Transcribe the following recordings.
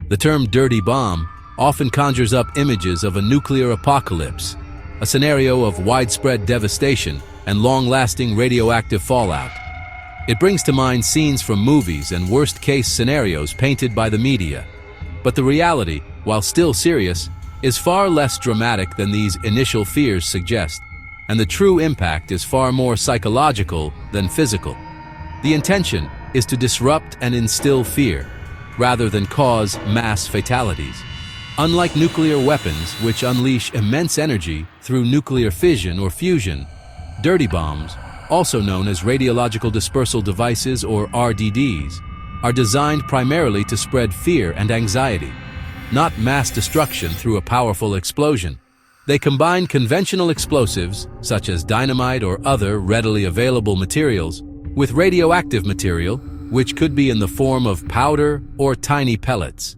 The term dirty bomb often conjures up images of a nuclear apocalypse, a scenario of widespread devastation and long-lasting radioactive fallout. It brings to mind scenes from movies and worst-case scenarios painted by the media. But the reality, while still serious, is far less dramatic than these initial fears suggest, and the true impact is far more psychological than physical. The intention is to disrupt and instill fear, rather than cause mass fatalities. Unlike nuclear weapons, which unleash immense energy through nuclear fission or fusion, dirty bombs, also known as radiological dispersal devices or RDDs, are designed primarily to spread fear and anxiety, not mass destruction through a powerful explosion. They combine conventional explosives, such as dynamite or other readily available materials, with radioactive material, which could be in the form of powder or tiny pellets.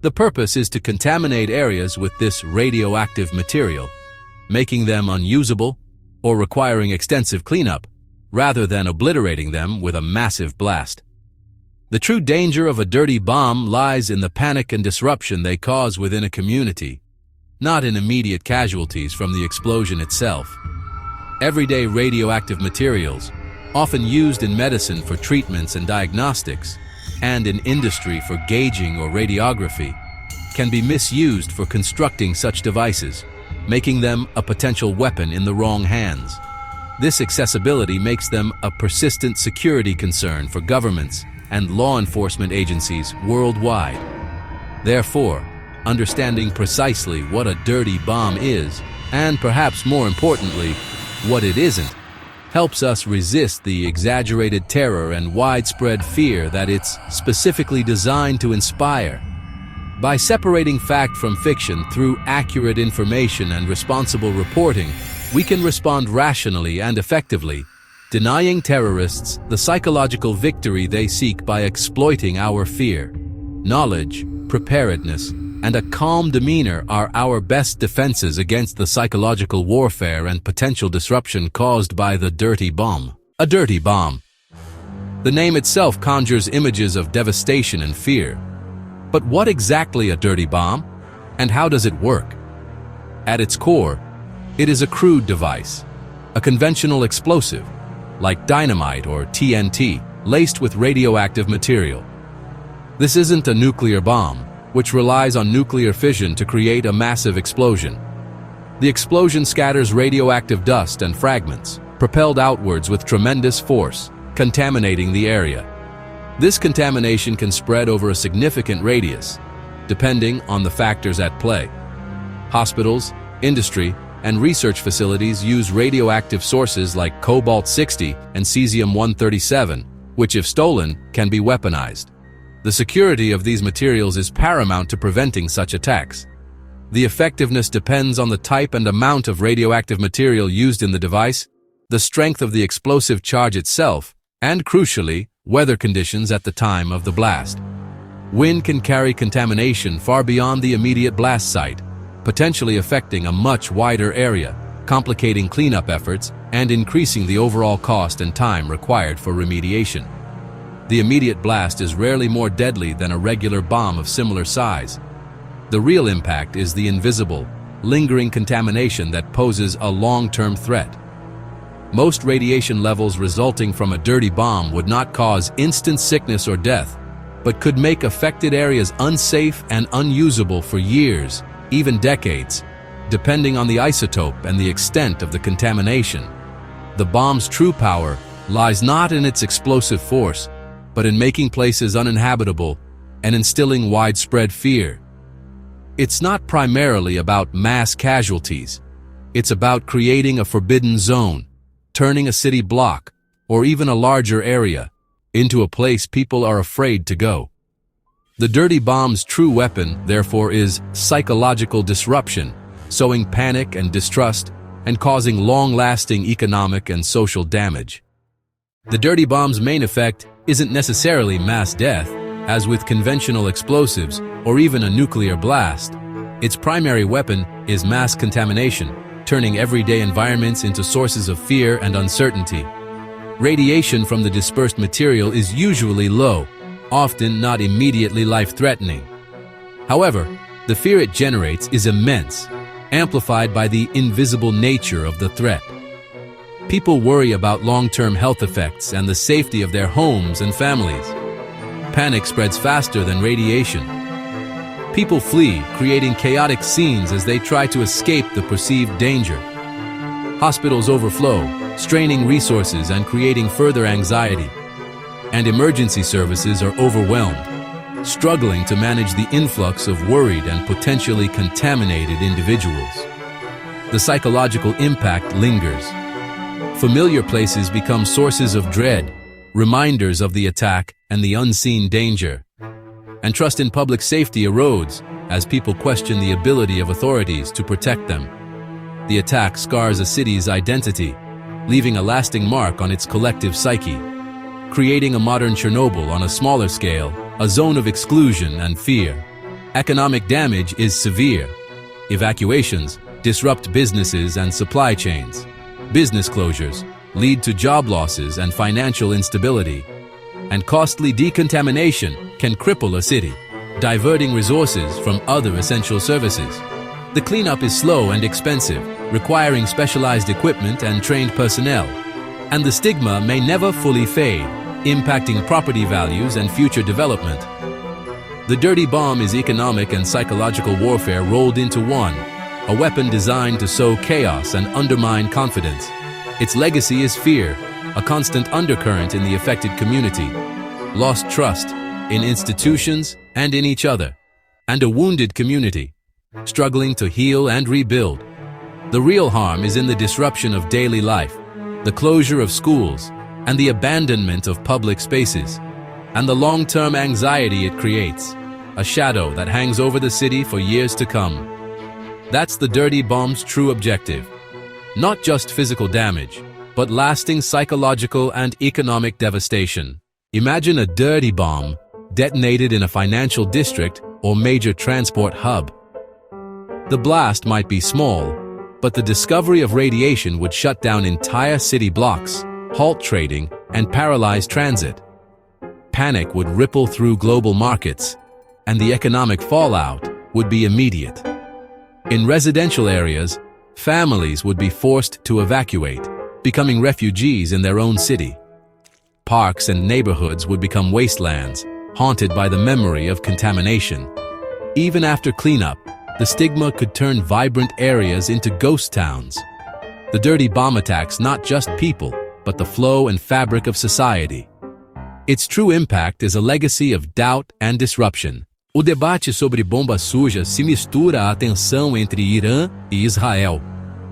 The purpose is to contaminate areas with this radioactive material, making them unusable or requiring extensive cleanup, rather than obliterating them with a massive blast. The true danger of a dirty bomb lies in the panic and disruption they cause within a community, not in immediate casualties from the explosion itself. Everyday radioactive materials, often used in medicine for treatments and diagnostics, and in industry for gauging or radiography, can be misused for constructing such devices, making them a potential weapon in the wrong hands. This accessibility makes them a persistent security concern for governments and law enforcement agencies worldwide. Therefore, understanding precisely what a dirty bomb is, and perhaps more importantly, what it isn't, helps us resist the exaggerated terror and widespread fear that it's specifically designed to inspire. By separating fact from fiction through accurate information and responsible reporting, we can respond rationally and effectively, denying terrorists the psychological victory they seek by exploiting our fear. Knowledge, preparedness, and a calm demeanor are our best defenses against the psychological warfare and potential disruption caused by the dirty bomb. A dirty bomb. The name itself conjures images of devastation and fear. But what exactly a dirty bomb, and how does it work? At its core, it is a crude device, a conventional explosive, like dynamite or TNT, laced with radioactive material. This isn't a nuclear bomb, which relies on nuclear fission to create a massive explosion. The explosion scatters radioactive dust and fragments, propelled outwards with tremendous force, contaminating the area. This contamination can spread over a significant radius, depending on the factors at play. Hospitals, industry, and research facilities use radioactive sources like cobalt-60 and cesium-137, which, if stolen, can be weaponized. The security of these materials is paramount to preventing such attacks. The effectiveness depends on the type and amount of radioactive material used in the device, the strength of the explosive charge itself, and, crucially, weather conditions at the time of the blast. Wind can carry contamination far beyond the immediate blast site, potentially affecting a much wider area, complicating cleanup efforts and increasing the overall cost and time required for remediation. The immediate blast is rarely more deadly than a regular bomb of similar size. The real impact is the invisible, lingering contamination that poses a long-term threat. Most radiation levels resulting from a dirty bomb would not cause instant sickness or death, but could make affected areas unsafe and unusable for years, even decades, depending on the isotope and the extent of the contamination. The bomb's true power lies not in its explosive force, but in making places uninhabitable and instilling widespread fear. It's not primarily about mass casualties. It's about creating a forbidden zone, turning a city block, or even a larger area, into a place people are afraid to go. The dirty bomb's true weapon, therefore, is psychological disruption, sowing panic and distrust, and causing long-lasting economic and social damage. The dirty bomb's main effect isn't necessarily mass death, as with conventional explosives or even a nuclear blast. Its primary weapon is mass contamination, turning everyday environments into sources of fear and uncertainty. Radiation from the dispersed material is usually low, often not immediately life-threatening, However, the fear it generates is immense, amplified by the invisible nature of the threat. People worry about long-term health effects and the safety of their homes and families. Panic spreads faster than radiation. People flee, creating chaotic scenes as they try to escape the perceived danger. Hospitals overflow, straining resources and creating further anxiety. And emergency services are overwhelmed, struggling to manage the influx of worried and potentially contaminated individuals. The psychological impact lingers. Familiar places become sources of dread, reminders of the attack and the unseen danger. And trust in public safety erodes as people question the ability of authorities to protect them. The attack scars a city's identity, leaving a lasting mark on its collective psyche, creating a modern Chernobyl on a smaller scale, a zone of exclusion and fear. Economic damage is severe. Evacuations disrupt businesses and supply chains. Business closures lead to job losses and financial instability. And costly decontamination can cripple a city, diverting resources from other essential services. The cleanup is slow and expensive, requiring specialized equipment and trained personnel. And the stigma may never fully fade, impacting property values and future development. The dirty bomb is economic and psychological warfare rolled into one, a weapon designed to sow chaos and undermine confidence. Its legacy is fear, a constant undercurrent in the affected community, lost trust in institutions and in each other, and a wounded community, struggling to heal and rebuild. The real harm is in the disruption of daily life, the closure of schools, and the abandonment of public spaces, and the long-term anxiety it creates, a shadow that hangs over the city for years to come. That's the dirty bomb's true objective. Not just physical damage, but lasting psychological and economic devastation. Imagine a dirty bomb detonated in a financial district or major transport hub. The blast might be small, but the discovery of radiation would shut down entire city blocks, halt trading, and paralyze transit. Panic would ripple through global markets, and the economic fallout would be immediate. In residential areas, families would be forced to evacuate, becoming refugees in their own city. Parks and neighborhoods would become wastelands, haunted by the memory of contamination. Even after cleanup, the stigma could turn vibrant areas into ghost towns. The dirty bomb attacks not just people, but the flow and fabric of society. Its true impact is a legacy of doubt and disruption. O debate sobre bomba suja se mistura à tensão entre Irã e Israel.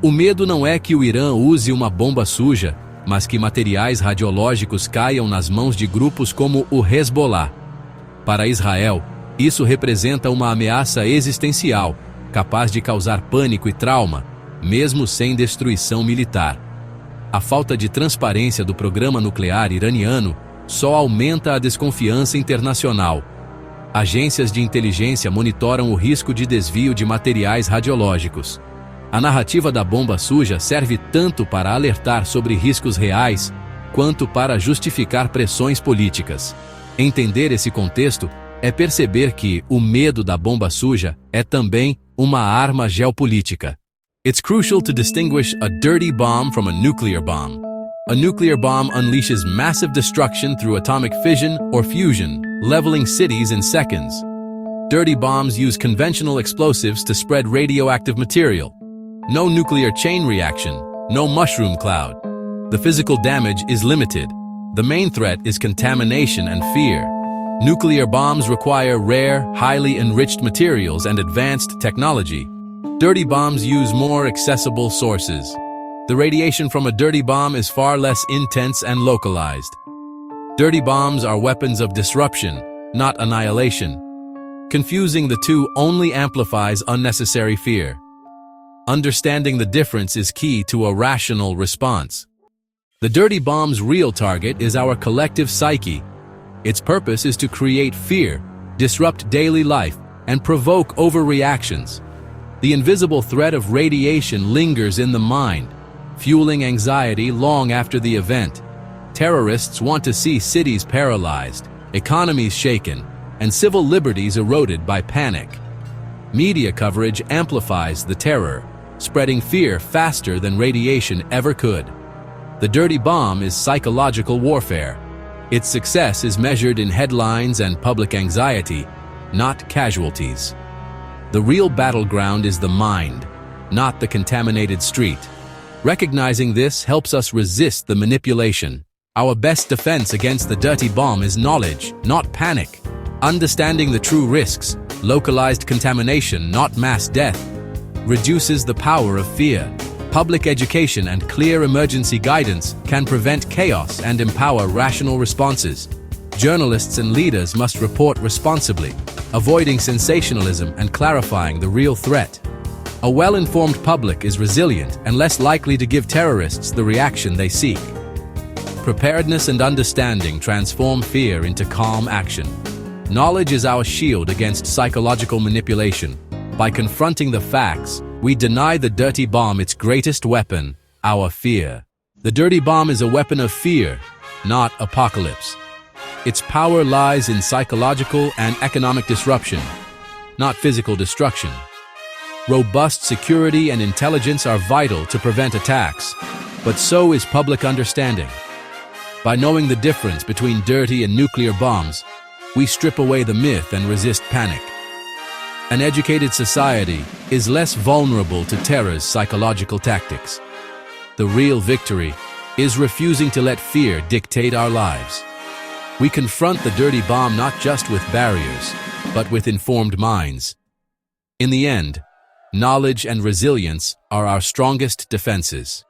O medo não é que o Irã use uma bomba suja, mas que materiais radiológicos caiam nas mãos de grupos como o Hezbollah. Para Israel, isso representa uma ameaça existencial, capaz de causar pânico e trauma, mesmo sem destruição militar. A falta de transparência do programa nuclear iraniano só aumenta a desconfiança internacional. Agências de inteligência monitoram o risco de desvio de materiais radiológicos. A narrativa da bomba suja serve tanto para alertar sobre riscos reais, quanto para justificar pressões políticas. Entender esse contexto é perceber que o medo da bomba suja é também uma arma geopolítica. It's crucial to distinguish a dirty bomb from a nuclear bomb. A nuclear bomb unleashes massive destruction through atomic fission or fusion, leveling cities in seconds. Dirty bombs use conventional explosives to spread radioactive material. No nuclear chain reaction, no mushroom cloud. The physical damage is limited. The main threat is contamination and fear. Nuclear bombs require rare, highly enriched materials and advanced technology. Dirty bombs use more accessible sources. The radiation from a dirty bomb is far less intense and localized. Dirty bombs are weapons of disruption, not annihilation. Confusing the two only amplifies unnecessary fear. Understanding the difference is key to a rational response. The dirty bomb's real target is our collective psyche. Its purpose is to create fear, disrupt daily life, and provoke overreactions. The invisible threat of radiation lingers in the mind, fueling anxiety long after the event. Terrorists want to see cities paralyzed, economies shaken, and civil liberties eroded by panic. Media coverage amplifies the terror, spreading fear faster than radiation ever could. The dirty bomb is psychological warfare. Its success is measured in headlines and public anxiety, not casualties. The real battleground is the mind, not the contaminated street. Recognizing this helps us resist the manipulation. Our best defense against the dirty bomb is knowledge, not panic. Understanding the true risks, localized contamination, not mass death, reduces the power of fear. Public education and clear emergency guidance can prevent chaos and empower rational responses. Journalists and leaders must report responsibly, avoiding sensationalism and clarifying the real threat. A well-informed public is resilient and less likely to give terrorists the reaction they seek. Preparedness and understanding transform fear into calm action. Knowledge is our shield against psychological manipulation. By confronting the facts, we deny the dirty bomb its greatest weapon, our fear. The dirty bomb is a weapon of fear, not apocalypse. Its power lies in psychological and economic disruption, not physical destruction. Robust security and intelligence are vital to prevent attacks, but so is public understanding. By knowing the difference between dirty and nuclear bombs, we strip away the myth and resist panic. An educated society is less vulnerable to terror's psychological tactics. The real victory is refusing to let fear dictate our lives. We confront the dirty bomb not just with barriers, but with informed minds. In the end, knowledge and resilience are our strongest defenses.